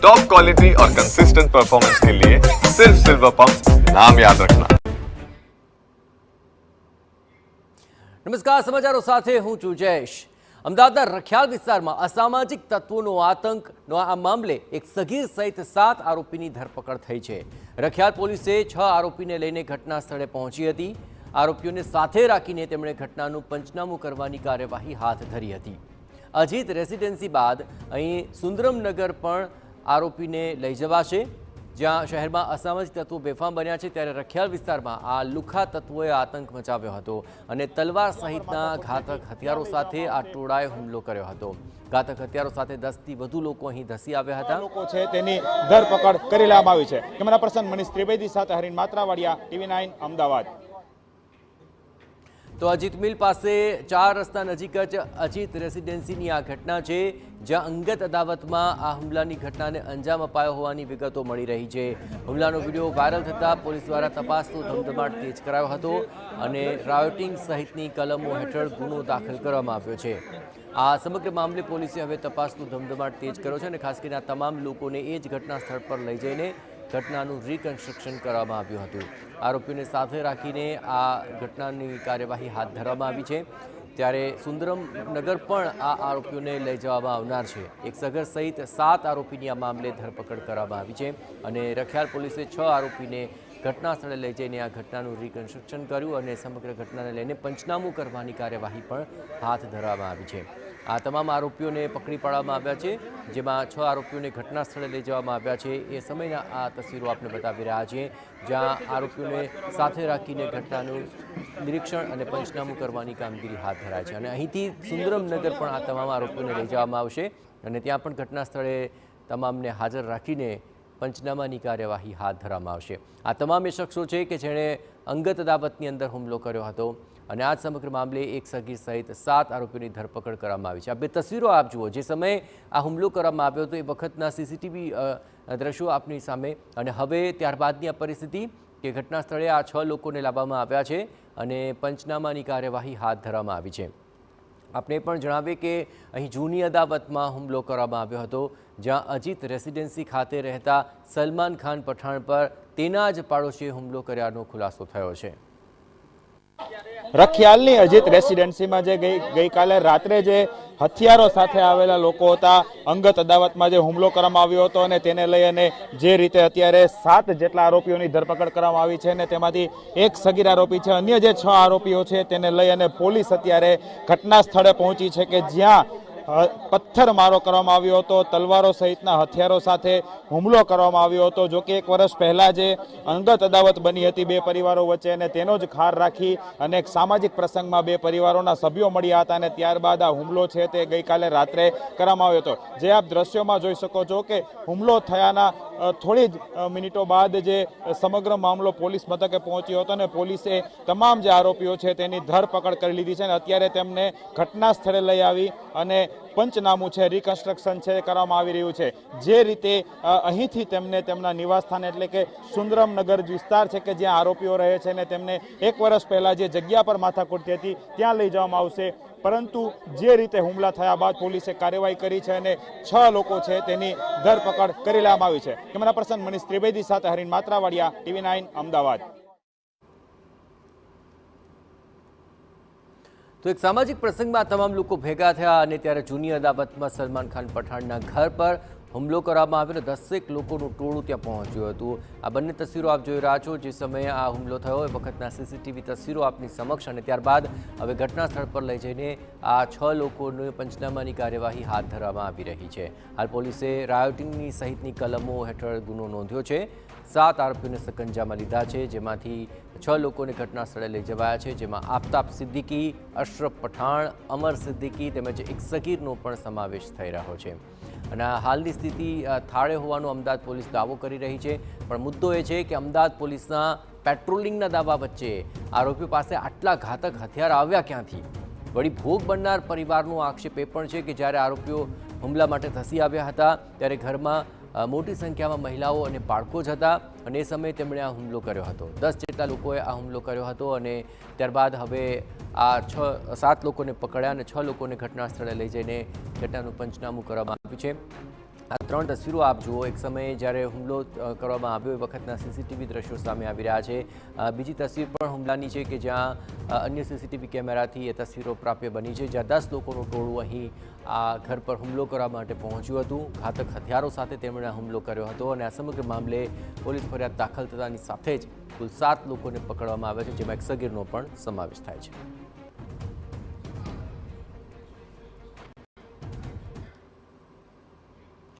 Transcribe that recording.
Top quality और consistent performance के लिए सिर्फ सिल्वर पंप नाम याद रखना। નમસ્કાર, સમાચારો સાથે હું છું જયેશ। અમદાવાદના રખિયાલ વિસ્તારમાં અસામાજિક તત્વોનો આતંકનો આ મામલે એક સગીર સહિત 7 આરોપીની ધરપકડ થઈ છે। રખિયાલ પોલીસે 6 આરોપીને લઈને ઘટના સ્થળે પહોંચી હતી। આરોપીઓને સાથે રાખીને તેમણે ઘટનાનું પંચનામું કરવાની કાર્યવાહી હાથ ધરી હતી। અજીત રેસિડેન્સી બાદ અહીં સુંદરમનગર પણ આરોપીને લઈ જવાશે, જ્યાં શહેરમાં અસામાજિક તત્વો બેફામ બન્યા છે, ત્યારે રખિયાલ વિસ્તારમાં આ લુખ્ખા તત્વોએ આતંક મચાવ્યો હતો અને તલવાર સહિતના ઘાતક હથિયારો સાથે આ ટોળાએ હુમલો કર્યો હતો। ઘાતક હથિયારો સાથે 10થી વધુ લોકો અહીં ધસી આવ્યા હતા। લોકો છે તેની ધરપકડ કરી લેવામાં આવી છે। કેમેરા પર્સન મનીષ ત્રિવેદી સાથે હરીન માત્રાવાડિયા, TV9 અમદાવાદ। તો અજીત મિલ પાસે 4 રસ્તા નજીક જ અજીત રેસિડેન્સીની આ ઘટના છે, જ્યાં અંગત અદાવતમાં આ હુમલાની ઘટનાને અંજામ અપાયો હોવાની વિગતો મળી રહી છે। હુમલાનો વિડીયો વાયરલ થતાં પોલીસ દ્વારા તપાસનો ધમધમાટ તેજ કરાયો હતો અને રાયોટિંગ સહિતની કલમો હેઠળ ગુનો દાખલ કરવામાં આવ્યો છે। આ સમગ્ર મામલે પોલીસે હવે તપાસનો ધમધમાટ તેજ કર્યો છે અને ખાસ કરીને આ તમામ લોકોને એ જ ઘટના સ્થળ પર લઈ જઈને ઘટનાનું રિકન્સ્ટ્રક્શન કરવામાં આવ્યું હતું। આરોપીઓને સાથે રાખીને આ ઘટનાની કાર્યવાહી હાથ ધરવામાં આવી છે, ત્યારે સુંદરમનગર પણ આ આરોપીઓને લઈ જવામાં આવનાર છે। એક સગર સહિત 7 આરોપીની આ મામલે ધરપકડ કરવામાં આવી છે અને રખિયાલ પોલીસે 6 આરોપીને ઘટના સ્થળે લઈ જઈને આ ઘટનાનું રિકન્સ્ટ્રક્શન કર્યું અને સમગ્ર ઘટનાને લઈને પંચનામું કરવાની કાર્યવાહી પણ હાથ ધરવામાં આવી છે। આ તમામ આરોપીઓને પકડી પાડવામાં આવ્યા છે, જેમાં 6 આરોપીઓને ઘટના સ્થળે લઈ જવામાં આવ્યા છે। એ સમયના આ તસવીરો આપણે બતાવી રહ્યા છીએ, જ્યાં આરોપીઓને સાથે રાખીને ઘટનાનું નિરીક્ષણ અને પંચનામું કરવાની કામગીરી હાથ ધરાય છે અને અહીંથી સુંદરમનગર પણ આ તમામ આરોપીઓને લઈ જવામાં આવશે અને ત્યાં પણ ઘટના સ્થળે તમામને હાજર રાખીને પંચનામાની કાર્યવાહી હાથ ધરવામાં આવશે। આ તમામ એ શખ્સો છે કે જેણે અંગત અદાવતની અંદર હુમલો કર્યો હતો અને આ સમગ્ર મામલે એક સગીર સહિત 7 આરોપીઓની ધરપકડ કરવામાં આવી છે। આ બે તસવીરો આપ જુઓ, જે સમયે આ હુમલો કરવામાં આવ્યો હતો એ વખતના સીસીટીવી દ્રશ્યો આપની સામે, અને હવે ત્યારબાદની આ પરિસ્થિતિ કે ઘટના સ્થળે આ 6 લોકોને લાવવામાં આવ્યા છે અને પંચનામાની કાર્યવાહી હાથ ધરવામાં આવી છે। આપણે પણ જણાવીએ કે અહીં જૂની અદાવતમાં હુમલો કરવામાં આવ્યો હતો, જ્યાં અજીત રેસિડેન્સી ખાતે રહેતા સલમાન ખાન પઠાણ પર તેના જ પાડોશીએ હુમલો કર્યાનો ખુલાસો થયો છે। રખિયાલની અજીત રેસિડેન્સીમાં જે ગઈકાલે રાત્રે જે હથિયારો સાથે આવેલા લોકો હતા, અંગત અદાવતમાં જે હુમલો કરવામાં આવ્યો હતો અને તેને લઈ અને જે રીતે અત્યારે 7 જેટલા આરોપીઓની ધરપકડ કરવામાં આવી છે અને તેમાંથી એક સગીર આરોપી છે, અન્ય જે 6 આરોપીઓ છે તેને લઈ અને પોલીસ અત્યારે ઘટના સ્થળે પહોંચી છે કે જ્યાં પથ્થરમારો કરવામાં આવ્યો હતો, તલવારો સહિતના હથિયારો સાથે હુમલો કરવામાં આવ્યો હતો। જો કે 1 વર્ષ પહેલા જે અંગત અદાવત બની હતી બે પરિવારો વચ્ચે અને તેનો જ ખાર રાખી અને એક સામાજિક પ્રસંગમાં બે પરિવારોના સભ્યો મળ્યા હતા અને ત્યારબાદ આ હુમલો છે તે ગઈકાલે રાત્રે કરવામાં આવ્યો હતો। જે આપ દ્રશ્યોમાં જોઈ શકો છો કે હુમલો થયાના થોડી જ મિનિટો બાદ જે સમગ્ર મામલો પોલીસ મથકે પહોંચ્યો હતો અને પોલીસે તમામ જે આરોપીઓ છે તેની ધરપકડ કરી લીધી છે અને અત્યારે તેમને ઘટના સ્થળે લઈ આવી અને પંચનામું છે, રિકન્સ્ટ્રક્શન છે કરવામાં આવી રહ્યું છે। જે રીતે અહીંથી તેમને તેમના નિવાસસ્થાન એટલે કે સુંદરમનગર વિસ્તાર છે કે જ્યાં આરોપીઓ રહે છે અને તેમને 1 વર્ષ પહેલા જે જગ્યા પર માથાકૂટ હતી ત્યાં લઈ જવામાં આવશે, પરંતુ જે રીતે હુમલા થયા બાદ પોલીસે કાર્યવાહી કરી છે અને 6 લોકો છે તેની ધરપકડ કરી લેવામાં આવી છે। કેમેરા પર્સન મનીષ ત્રિવેદી સાથે હરીન માત્રાવાડિયા, TV9 અમદાવાદ। તો એક સામાજિક પ્રસંગમાં તમામ લોકો ભેગા થયા અને ત્યારે જૂની અદાવતમાં સલમાન ખાન પઠાણના ઘર પર હુમલો કરવામાં આવ્યો અને 10 લોકોનું ટોળું ત્યાં પહોંચ્યું હતું। આ બંને તસવીરો આપ જોઈ રહ્યા છો, જે સમયે આ હુમલો થયો એ વખતના સીસીટીવી તસવીરો આપની સમક્ષ, અને ત્યારબાદ હવે ઘટના સ્થળ પર લઈ જઈને આ 6 લોકોની પંચનામાની કાર્યવાહી હાથ ધરવામાં આવી રહી છે। હાલ પોલીસે રાયોટિંગની સહિતની કલમો હેઠળ ગુનો નોંધ્યો છે। 7 આરોપીઓને સકંજામાં લીધા છે, જેમાંથી 6 લોકોને ઘટના સ્થળે લઈ જવાયા છે, જેમાં આફતાબ સિદ્દીકી, અશરફ પઠાણ, અમર સિદ્દીકી તેમજ એક સગીરનો પણ સમાવેશ થઈ રહ્યો છે। અને હાલની સ્થિતિ થાળે હોવાનો અમદાવાદ પોલીસ દાવો કરી રહી છે, પણ મુદ્દો એ છે કે અમદાવાદ પોલીસના પેટ્રોલિંગના દાવા વચ્ચે આરોપીઓ પાસે આટલા ઘાતક હથિયાર આવ્યા ક્યાંથી? વળી ભોગ બનનાર પરિવારનો આક્ષેપ એ પણ છે કે જ્યારે આરોપીઓ હુમલા માટે ધસી આવ્યા હતા ત્યારે ઘરમાં મોટી સંખ્યામાં મહિલાઓ અને બાળકો જ હતા અને એ સમયે તેમણે આ હુમલો કર્યો હતો। 10 જેટલા લોકોએ આ હુમલો કર્યો હતો અને ત્યારબાદ હવે આ 7 લોકોને પકડ્યા અને 6 લોકોને ઘટના સ્થળે લઈ જઈને ઘટનાનું પંચનામું કરવામાં આવ્યું છે। આ 3 તસવીરો આપ જુઓ. એક સમયે જ્યારે હુમલો કરવામાં આવ્યો એ વખતના સીસીટીવી દ્રશ્યો સામે આવી રહ્યા છે. બીજી તસવીર પણ હુમલાની છે કે જ્યાં અન્ય સીસીટીવી કેમેરાથી એ તસવીરો પ્રાપ્ય બની છે, જ્યાં 10 લોકોનું ટોળું અહીં આ ઘર પર હુમલો કરવા માટે પહોંચ્યું હતું. ઘાતક હથિયારો સાથે તેમણે હુમલો કર્યો હતો અને આ સમગ્ર મામલે પોલીસ ફરિયાદ દાખલ થતાની સાથે જ કુલ 7 લોકોને પકડવામાં આવ્યા છે, જેમાં એક સગીરનો પણ સમાવેશ થાય છે.